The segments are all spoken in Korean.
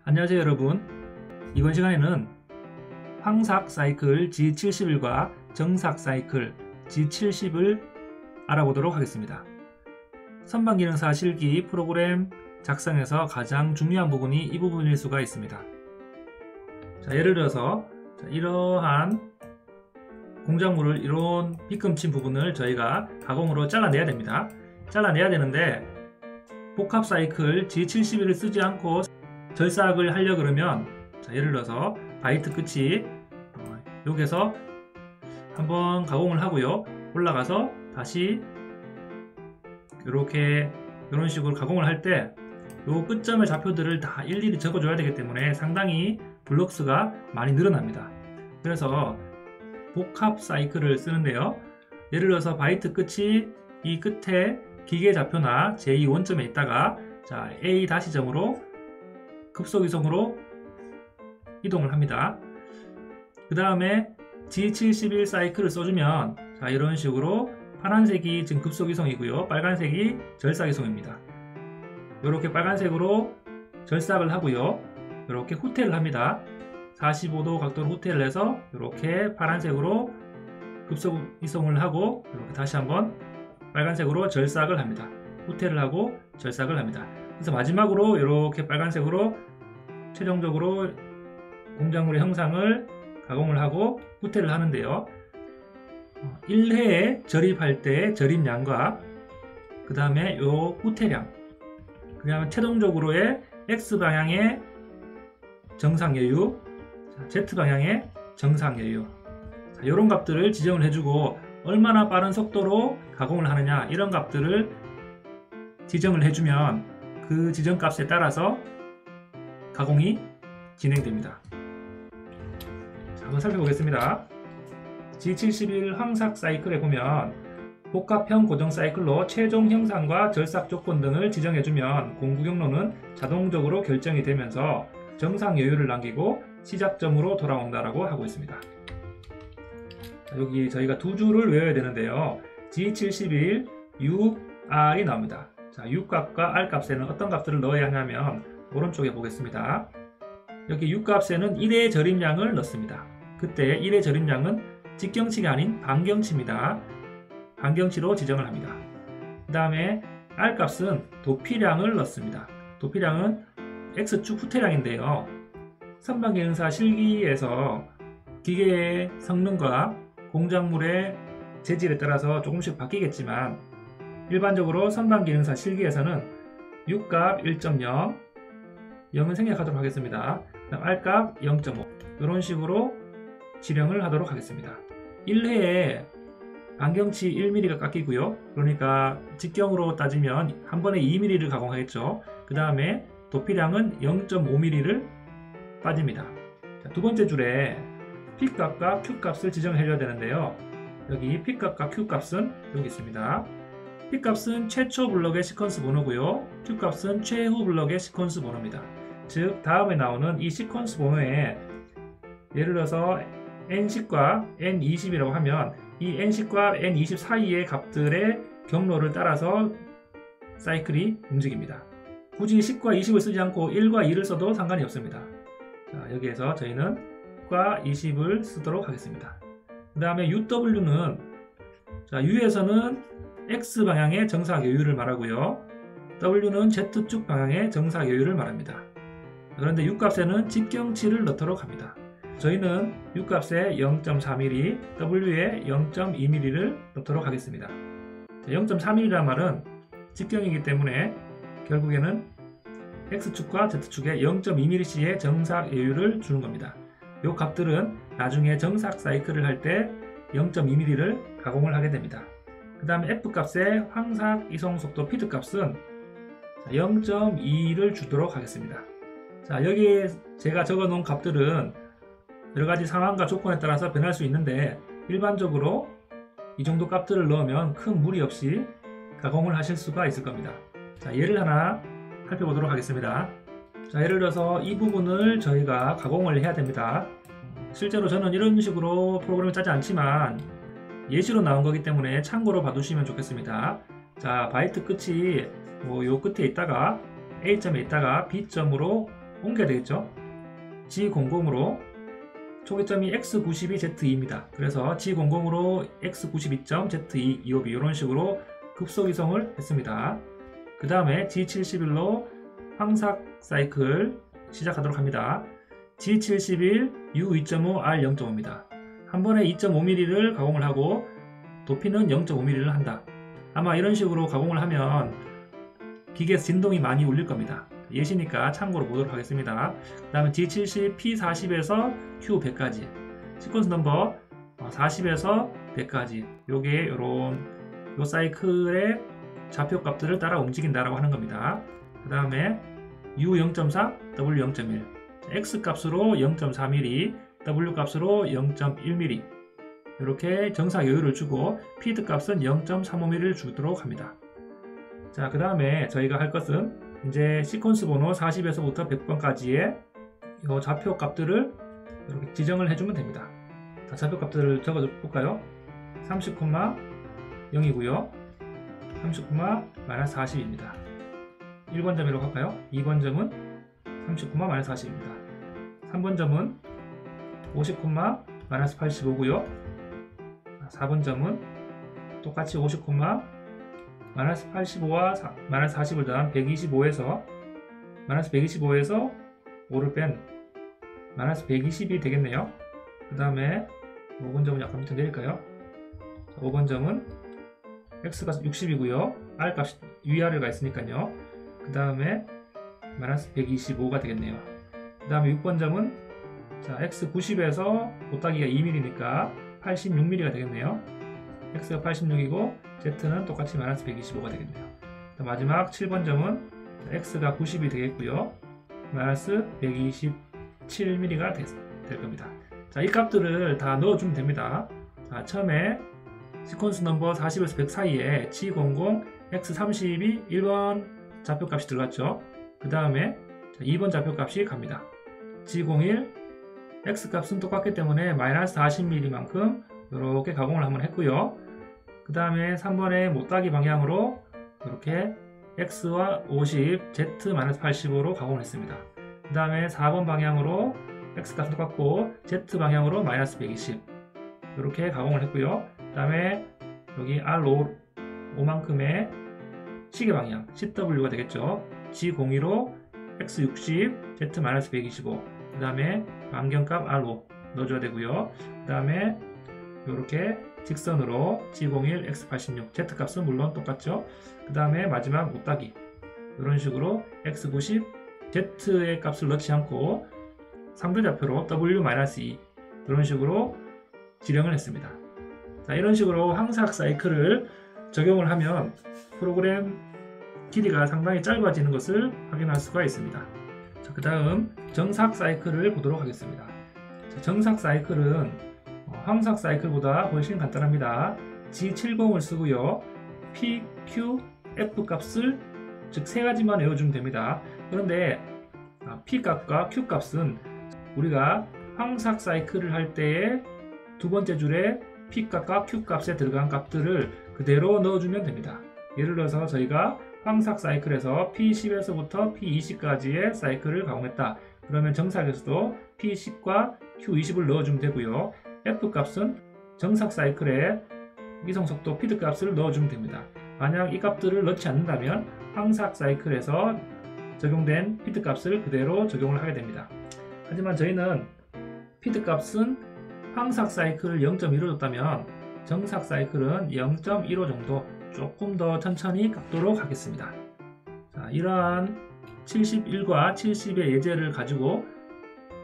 안녕하세요 여러분. 이번 시간에는 황삭 사이클 G71과 정삭 사이클 G70을 알아보도록 하겠습니다. 선반기능사 실기 프로그램 작성에서 가장 중요한 부분이 이 부분일 수가 있습니다. 예를 들어서 이러한 공작물을 이런 빗금친 부분을 저희가 가공으로 잘라내야 됩니다. 잘라내야 되는데 복합 사이클 G71을 쓰지 않고 절삭을 하려 그러면 예를 들어서 바이트 끝이 여기서 한번 가공을 하고요, 올라가서 다시 이렇게 이런 식으로 가공을 할 때 요 끝점의 좌표들을 다 일일이 적어줘야 되기 때문에 상당히 블록 수가 많이 늘어납니다. 그래서 복합 사이클을 쓰는데요, 예를 들어서 바이트 끝이 이 끝에 기계 좌표나 제2 원점에 있다가 A 다시점으로 급속 이동을 합니다. 그 다음에 G71 사이클을 써주면 이런 식으로 파란색이 지금 급속 이송이고요, 빨간색이 절삭 이송입니다. 이렇게 빨간색으로 절삭을 하고요, 이렇게 후퇴를 합니다. 45도 각도로 후퇴를 해서 이렇게 파란색으로 급속 이송을 하고 이렇게 다시 한번 빨간색으로 절삭을 합니다. 후퇴를 하고 절삭을 합니다. 그래서 마지막으로 이렇게 빨간색으로 최종적으로 공작물의 형상을 가공을 하고 후퇴를 하는데요, 1회에 절입할 때 절입량과 그 다음에 요 후퇴량, 그 다음에 최종적으로의 X방향의 정상 여유, Z방향의 정상 여유, 이런 값들을 지정을 해주고 얼마나 빠른 속도로 가공을 하느냐, 이런 값들을 지정을 해주면 그 지정값에 따라서 가공이 진행됩니다. 한번 살펴보겠습니다. G71 황삭 사이클에 보면 복합형 고정 사이클로 최종 형상과 절삭 조건 등을 지정해주면 공구 경로는 자동적으로 결정이 되면서 정상 여유를 남기고 시작점으로 돌아온다라고 하고 있습니다. 여기 저희가 두 줄을 외워야 되는데요, G71 6R이 나옵니다. U값과 R값에는 어떤 값들을 넣어야 하냐면 오른쪽에 보겠습니다. 여기 U값에는 1의 절입량을 넣습니다. 그때 1의 절입량은 직경치가 아닌 반경치입니다. 반경치로 지정을 합니다. 그 다음에 R값은 도피량을 넣습니다. 도피량은 X축 후퇴량인데요, 선반기능사 실기에서 기계의 성능과 공작물의 재질에 따라서 조금씩 바뀌겠지만 일반적으로 선반기능사 실기에서는 U값 1.0, 0은 생략하도록 하겠습니다. 그다음 R값 0.5, 이런 식으로 지령을 하도록 하겠습니다. 1회에 반경치 1mm가 깎이고요, 그러니까 직경으로 따지면 한 번에 2mm를 가공하겠죠. 그 다음에 도피량은 0.5mm를 빠집니다. 두 번째 줄에 P값과 Q값을 지정해줘야 되는데요, 여기 P값과 Q값은 여기 있습니다. P값은 최초 블럭의 시퀀스 번호고요, Q값은 최후 블럭의 시퀀스 번호입니다. 즉 다음에 나오는 이 시퀀스 번호에 예를 들어서 N10과 N20이라고 하면 이 N10과 N20 사이의 값들의 경로를 따라서 사이클이 움직입니다. 굳이 10과 20을 쓰지 않고 1과 2를 써도 상관이 없습니다. 여기에서 저희는 10과 20을 쓰도록 하겠습니다. 그 다음에 UW는 U에서는 X방향의 정삭 여유를 말하고요, W는 Z축 방향의 정삭 여유를 말합니다. 그런데 U값에는 직경치를 넣도록 합니다. 저희는 U값에 0.4mm, W에 0.2mm를 넣도록 하겠습니다. 0.4mm란 말은 직경이기 때문에 결국에는 X축과 Z축에 0.2mm씩의 정삭 여유를 주는 겁니다. 이 값들은 나중에 정삭 사이클을 할 때 0.2mm를 가공을 하게 됩니다. 그 다음에 F값의 황삭 이송 속도 피드 값은 0.2를 주도록 하겠습니다. 여기에 제가 적어 놓은 값들은 여러가지 상황과 조건에 따라서 변할 수 있는데 일반적으로 이 정도 값들을 넣으면 큰 무리 없이 가공을 하실 수가 있을 겁니다. 예를 하나 살펴보도록 하겠습니다. 예를 들어서 이 부분을 저희가 가공을 해야 됩니다. 실제로 저는 이런 식으로 프로그램을 짜지 않지만 예시로 나온 거기 때문에 참고로 봐두시면 좋겠습니다. 바이트 끝이 요 끝에 있다가 A점에 있다가 B점으로 옮겨야 되겠죠. G00으로 초계점이 X92Z2입니다. 그래서 G00으로 X92.Z2 252 이런 식으로 급속 이송을 했습니다. 그 다음에 G71로 황삭 사이클 시작하도록 합니다. G71 U2.5 R0.5입니다. 한 번에 2.5mm를 가공을 하고 도피는 0.5mm를 한다. 아마 이런 식으로 가공을 하면 기계에서 진동이 많이 울릴 겁니다. 예시니까 참고로 보도록 하겠습니다. 그 다음에 G70 P40에서 Q100까지 시퀀스 넘버 40에서 100까지 요게 요런 요 사이클의 좌표 값들을 따라 움직인다라고 하는 겁니다. 그 다음에 U0.4, W0.1 X 값으로 0.4mm, W 값으로 0.1mm 이렇게 정사 여유를 주고 피드 값은 0.35mm를 주도록 합니다. 자, 그 다음에 저희가 할 것은 이제 시퀀스 번호 40에서부터 100번까지의 이 좌표 값들을 이렇게 지정을 해주면 됩니다. 자, 좌표 값들을 적어 볼까요? 30,0이고요. 30,-40입니다. 1번 점이라고 할까요? 2번 점은 30,-40입니다. 3번 점은 50,-85고요. 4번 점은 똑같이 50,-85와 -40을 더한 125에서 -125에서 5를 뺀 -120이 되겠네요. 그 다음에 5번 점은 약간 밑으로 내릴까요? 5번 점은 X가 60이고요. R값이 위아래가 있으니까요. 그 다음에 -125가 되겠네요. 그 다음에 6번 점은 자, X 90에서 곱하기가 2mm니까 86mm가 되겠네요. X가 86이고 Z는 똑같이 -125가 되겠네요. 마지막 7번 점은 X가 90이 되겠고요. -127mm가 될 겁니다. 자, 이 값들을 다 넣어주면 됩니다. 자, 처음에 시퀀스 넘버 40에서 100 사이에 G00, X30이 1번 좌표값이 들어갔죠. 그 다음에 2번 좌표값이 갑니다. G01, X값은 똑같기 때문에 -40mm만큼 이렇게 가공을 한번 했고요. 그 다음에 3번의 못따기 방향으로 이렇게 X와 50, Z -85로 가공을 했습니다. 그 다음에 4번 방향으로 X값은 똑같고 Z 방향으로 -120 이렇게 가공을 했고요. 그 다음에 여기 R5만큼의 시계 방향 CW가 되겠죠. G02로 X60, Z -125 그 다음에 만경값 R5 넣어줘야 되고요. 그 다음에 이렇게 직선으로 G01, X86, Z값은 물론 똑같죠. 그 다음에 마지막 못따기 이런 식으로 X90, Z의 값을 넣지 않고 상대좌표로 W-2 이런 식으로 지령을 했습니다. 자, 이런 식으로 황삭 사이클을 적용을 하면 프로그램 길이가 상당히 짧아지는 것을 확인할 수가 있습니다. 그 다음 정삭 사이클을 보도록 하겠습니다. 자, 정삭 사이클은 황삭 사이클보다 훨씬 간단합니다. G70을 쓰고요. P, Q, F 값을 즉 세 가지만 외워주면 됩니다. 그런데 P 값과 Q 값은 우리가 황삭 사이클을 할 때의 두 번째 줄에 P 값과 Q 값에 들어간 값들을 그대로 넣어주면 됩니다. 예를 들어서 저희가 황삭 사이클에서 P10에서부터 P20까지의 사이클을 가공했다. 그러면 정삭에서도 P10과 Q20을 넣어주면 되고요. F 값은 정삭 사이클에 이송속도 피드 값을 넣어주면 됩니다. 만약 이 값들을 넣지 않는다면 황삭 사이클에서 적용된 피드 값을 그대로 적용을 하게 됩니다. 하지만 저희는 피드 값은 황삭 사이클을 0.1로 줬다면 정삭 사이클은 0.15 정도 조금 더 천천히 깎도록 하겠습니다. 자, 이러한 71과 70의 예제를 가지고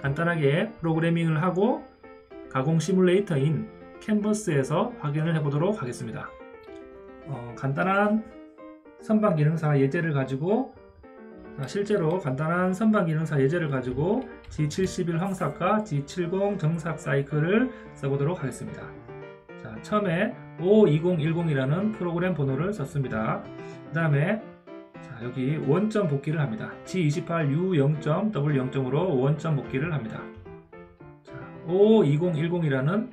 간단하게 프로그래밍을 하고 가공 시뮬레이터인 캔버스에서 확인을 해보도록 하겠습니다. 간단한 선반기능사 예제를 가지고 실제로 간단한 선반기능사 예제를 가지고 G71 황삭과 G70 정삭 사이클을 써보도록 하겠습니다. 자, 처음에 52010이라는 프로그램 번호를 썼습니다. 그 다음에 여기 원점 복귀를 합니다. G28U0.W0.으로 원점 복귀를 합니다. 52010이라는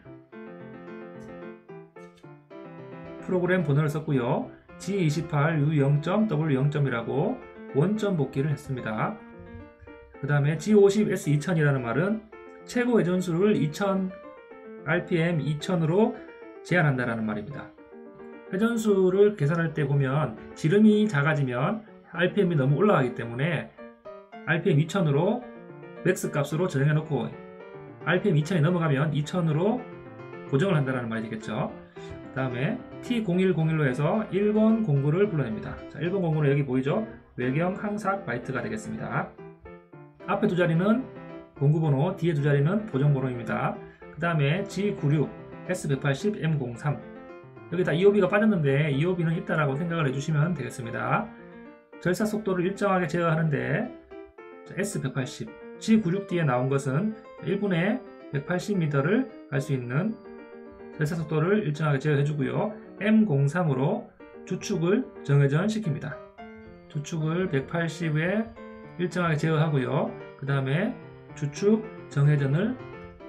프로그램 번호를 썼고요. G28U0.W0.이라고 원점 복귀를 했습니다. 그 다음에 G50S2000이라는 말은 최고 회전수를 2000 RPM 2000으로 제한한다라는 말입니다. 회전수를 계산할 때 보면 지름이 작아지면 RPM이 너무 올라가기 때문에 RPM 2000으로 맥스 값으로 정해 놓고 RPM 2000이 넘어가면 2000으로 고정을 한다는 말이 되겠죠. 그 다음에 T0101로 해서 1번 공구를 불러냅니다. 자, 1번 공구는 여기 보이죠? 외경 항삭 바이트가 되겠습니다. 앞에 두 자리는 공구번호, 뒤에 두 자리는 보정번호입니다. 그 다음에 G96, S180, M03 여기 다 EOB가 빠졌는데 EOB는 있다라고 생각을 해주시면 되겠습니다. 절삭 속도를 일정하게 제어하는데 S180, G96 뒤에 나온 것은 1분에 180m를 갈 수 있는 절삭 속도를 일정하게 제어해주고요. M03으로 주축을 정회전 시킵니다. 주축을 180에 일정하게 제어하고요. 그 다음에 주축 정회전을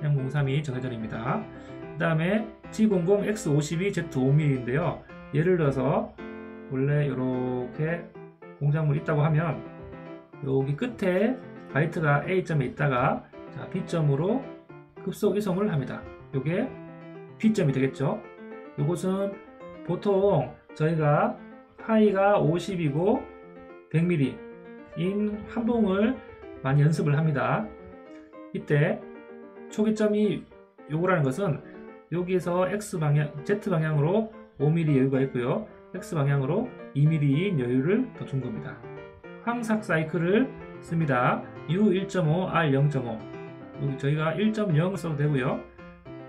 M03이 정회전입니다. 그 다음에 G00X52Z5mm인데요. 예를 들어서 원래 이렇게 공작물이 있다고 하면 여기 끝에 바이트가 A점에 있다가 자, B점으로 급속 이송을 합니다. 이게 B점이 되겠죠. 이것은 보통 저희가 파이가 50이고 100mm인 한봉을 많이 연습을 합니다. 이때 초기점이 요거라는 것은 여기에서 X방향, Z방향으로 5mm 여유가 있고요. X방향으로 2mm인 여유를 더 준 겁니다. 황삭 사이클을 씁니다. U1.5, R0.5 여기 저희가 1.0 써도 되고요.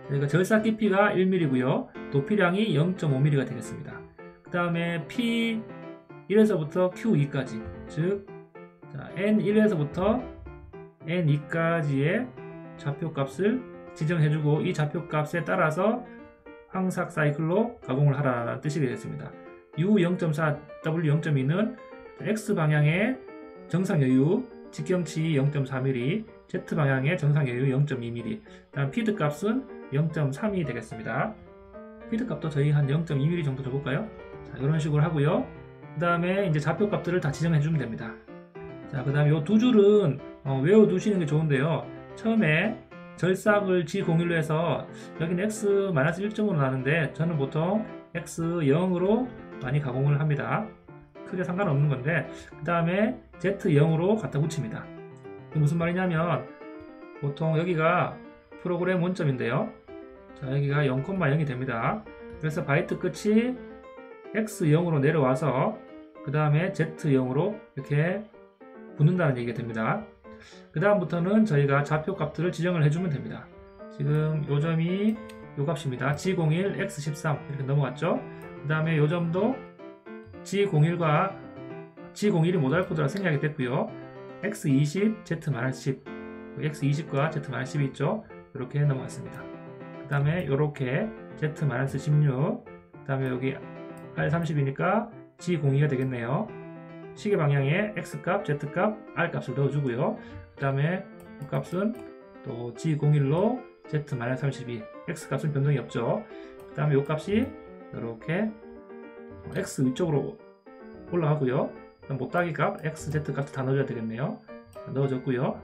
저희가 절삭 깊이가 1mm고요. 도피량이 0.5mm가 되겠습니다. 그 다음에 P1에서부터 Q2까지 즉 N1에서부터 N2까지의 좌표값을 지정해주고 이 좌표값에 따라서 황삭 사이클로 가공을 하라는 뜻이 되겠습니다. U0.4, W0.2는 X방향의 정상 여유, 직경치 0.4mm, Z방향의 정상 여유 0.2mm, 다음 피드 값은 0.3이 되겠습니다. 피드 값도 저희 한 0.2mm 정도 줘볼까요? 자, 이런 식으로 하고요. 그 다음에 이제 좌표 값들을 다 지정해주면 됩니다. 자, 그 다음에 이 두 줄은 외워두시는 게 좋은데요. 처음에 절삭을 G01로 해서 여기는 X-1.5로 나는데 저는 보통 X0으로 많이 가공을 합니다. 크게 상관없는 건데 그 다음에 Z0으로 갖다 붙입니다. 무슨 말이냐면 보통 여기가 프로그램 원점인데요. 자, 여기가 0,0이 됩니다. 그래서 바이트 끝이 X0으로 내려와서 그 다음에 Z0으로 이렇게 붙는다는 얘기가 됩니다. 그 다음부터는 저희가 좌표 값들을 지정을 해주면 됩니다. 지금 요 점이 요 값입니다. G01, X13 이렇게 넘어갔죠. 그 다음에 요 점도 G01과 G01이 모달 코드라 생략이 됐고요. X20, Z-10 X20과 Z-10이 있죠. 이렇게 넘어갔습니다. 그 다음에 이렇게 Z-16 그 다음에 여기 R30이니까 G02가 되겠네요. 시계 방향에 X값, Z값, R값을 넣어주고요. 그 다음에 이 값은 또 G01로 Z-32 X값은 변동이 없죠. 그 다음에 이 값이 이렇게 X 위쪽으로 올라가고요. 못따기 값, X, Z 값도 다 넣어줘야 되겠네요. 넣어줬고요.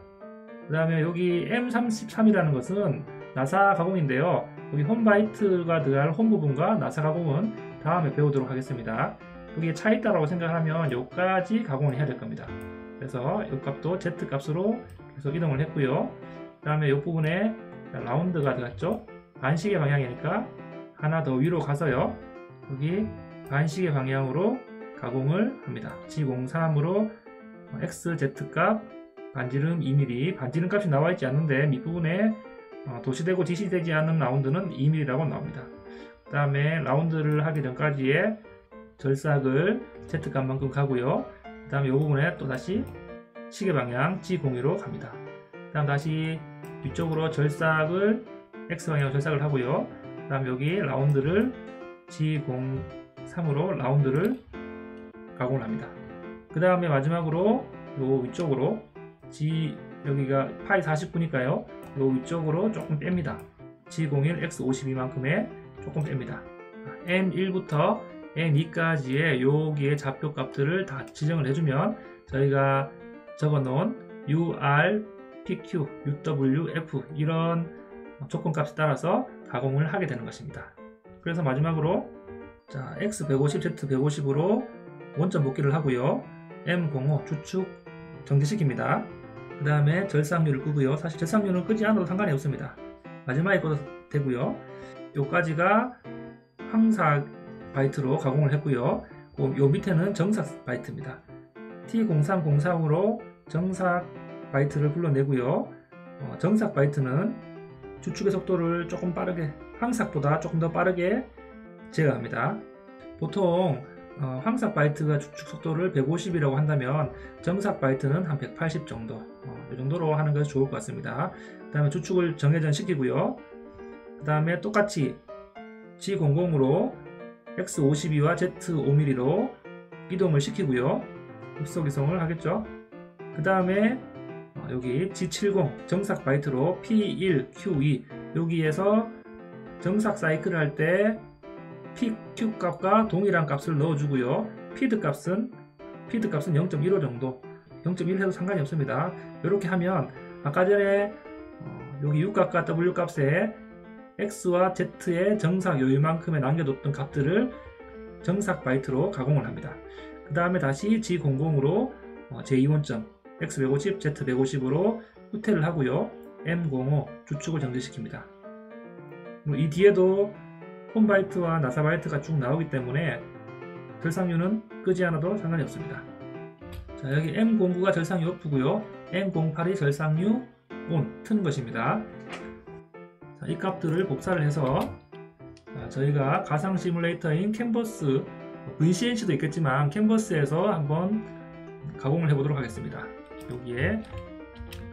그 다음에 여기 M33이라는 것은 나사 가공인데요. 여기 홈바이트가 들어갈 홈 부분과 나사 가공은 다음에 배우도록 하겠습니다. 여기에 차 있다라고 생각하면 여기까지 가공을 해야 될 겁니다. 그래서 이 값도 Z 값으로 계속 이동을 했고요. 그 다음에 이 부분에 라운드가 들어갔죠. 반시계 방향이니까 하나 더 위로 가서요. 여기 반시계 방향으로 가공을 합니다. G03으로 X, Z 값, 반지름 2mm, 반지름 값이 나와 있지 않는데 밑부분에 도시되고 지시되지 않는 라운드는 2mm라고 나옵니다. 그 다음에 라운드를 하기 전까지의 절삭을 Z 값만큼 가고요. 그 다음에 이 부분에 또 다시 시계 방향 G02로 갑니다. 그 다음 다시 뒤쪽으로 절삭을 X 방향으로 절삭을 하고요. 그 다음 여기 라운드를 G03으로 라운드를 가공을 합니다. 그 다음에 마지막으로 요 위쪽으로 여기가 파이 49니까요. 요 위쪽으로 조금 뺍니다. G01 X52만큼의 조금 뺍니다. N1부터 N2까지의 여기에 좌표 값들을 다 지정을 해주면 저희가 적어놓은 UR, PQ, UW, F 이런 조건값에 따라서 가공을 하게 되는 것입니다. 그래서 마지막으로 자, X150, Z150으로 원점 복귀를 하고요. M05 주축 정지시킵니다. 그 다음에 절삭류를 끄고요. 사실 절삭류는 끄지 않아도 상관이 없습니다. 마지막에 꺼도 되고요. 요까지가 황삭 바이트로 가공을 했고요. 요 밑에는 정삭 바이트입니다. T0303으로 정삭 바이트를 불러내고요. 정삭 바이트는 주축의 속도를 조금 빠르게, 황삭보다 조금 더 빠르게 제어합니다. 보통 황삭 바이트가 주축 속도를 150이라고 한다면 정삭 바이트는 한 180 정도, 이 정도로 하는 것이 좋을 것 같습니다. 그 다음에 주축을 정회전 시키고요. 그 다음에 똑같이 G00으로 X52와 Z5mm로 이동을 시키고요. 입속 이송을 하겠죠. 그 다음에 여기 G70 정삭 바이트로 P1, Q2 여기에서 정삭 사이클을 할 때 PQ 값과 동일한 값을 넣어주고요. 피드 값은 0.15 정도, 0.1 해도 상관이 없습니다. 이렇게 하면 아까 전에 여기 U 값과 W 값에 X와 Z의 정삭 여유만큼에 남겨뒀던 값들을 정삭 바이트로 가공을 합니다. 그 다음에 다시 G00으로 제2원점 X150, Z150으로 후퇴를 하고요. M05 주축을 정지시킵니다. 이 뒤에도 홈 바이트와 나사 바이트가 쭉 나오기 때문에 절삭류는 끄지 않아도 상관이 없습니다. 자, 여기 M09가 절삭류 오프고요. M08이 절삭류 온, 튼 것입니다. 자, 이 값들을 복사를 해서 저희가 가상 시뮬레이터인 캔버스, VCNC도 있겠지만 캔버스에서 한번 가공을 해보도록 하겠습니다. 여기에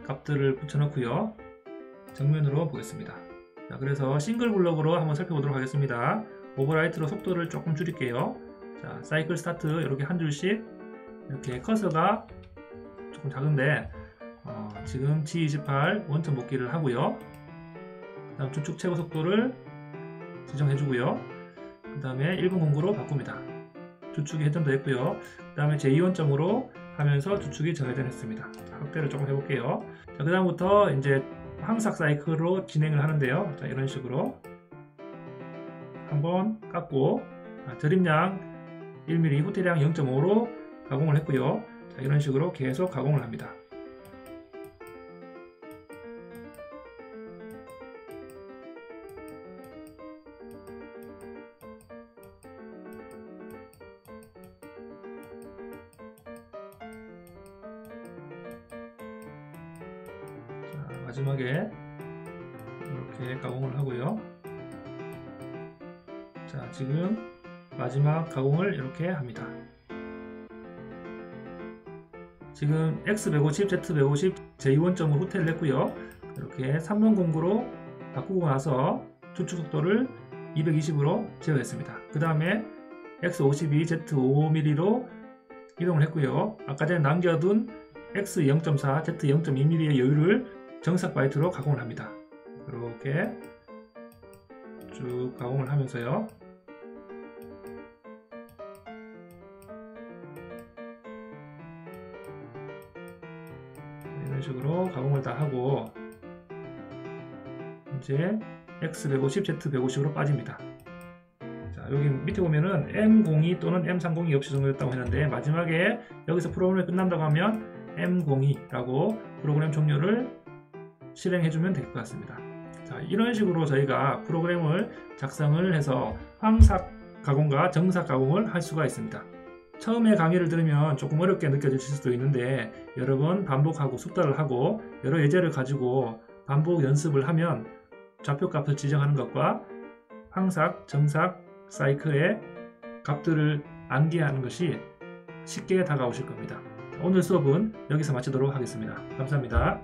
값들을 붙여넣고요. 정면으로 보겠습니다. 자, 그래서 싱글 블럭으로 한번 살펴보도록 하겠습니다. 오버라이트로 속도를 조금 줄일게요. 자, 사이클 스타트 이렇게 한 줄씩, 이렇게 커서가 조금 작은데 지금 G28 원점 복귀를 하고요. 그 다음 주축 최고 속도를 지정해주고요. 그 다음에 1분 09로 바꿉니다. 주축이 회전됐고요. 그 다음에 제2원점으로 하면서 주축이 정회전했습니다. 확대를 조금 해볼게요. 자, 그 다음부터 이제 황삭 사이클로 진행을 하는데요. 자, 이런 식으로 한번 깎고 절입량 1mm, 후퇴량 0.5로 가공을 했고요. 자, 이런 식으로 계속 가공을 합니다. 마지막에 이렇게 가공을 하고요. 자, 지금 마지막 가공을 이렇게 합니다. 지금 X150, Z150 제2원점으로 후퇴를 했고요. 이렇게 3번 공구로 바꾸고 나서 주축 속도를 220으로 제어했습니다. 그 다음에 X52, Z5mm로 이동을 했고요. 아까 전에 남겨둔 X0.4, Z0.2mm의 여유를 정삭 바이트로 가공을 합니다. 이렇게 쭉 가공을 하면서요. 이런 식으로 가공을 다 하고 이제 X150, Z150으로 빠집니다. 자, 여기 밑에 보면은 M02 또는 M30이 없이 정렬됐다고 했는데 마지막에 여기서 프로그램이 끝난다고 하면 M02라고 프로그램 종료를 실행해주면 될 것 같습니다. 자, 이런 식으로 저희가 프로그램을 작성을 해서 황삭 가공과 정삭 가공을 할 수가 있습니다. 처음에 강의를 들으면 조금 어렵게 느껴질 수도 있는데 여러 번 반복하고 숙달을 하고 여러 예제를 가지고 반복 연습을 하면 좌표값을 지정하는 것과 황삭, 정삭 사이클의 값들을 암기하는 것이 쉽게 다가오실 겁니다. 오늘 수업은 여기서 마치도록 하겠습니다. 감사합니다.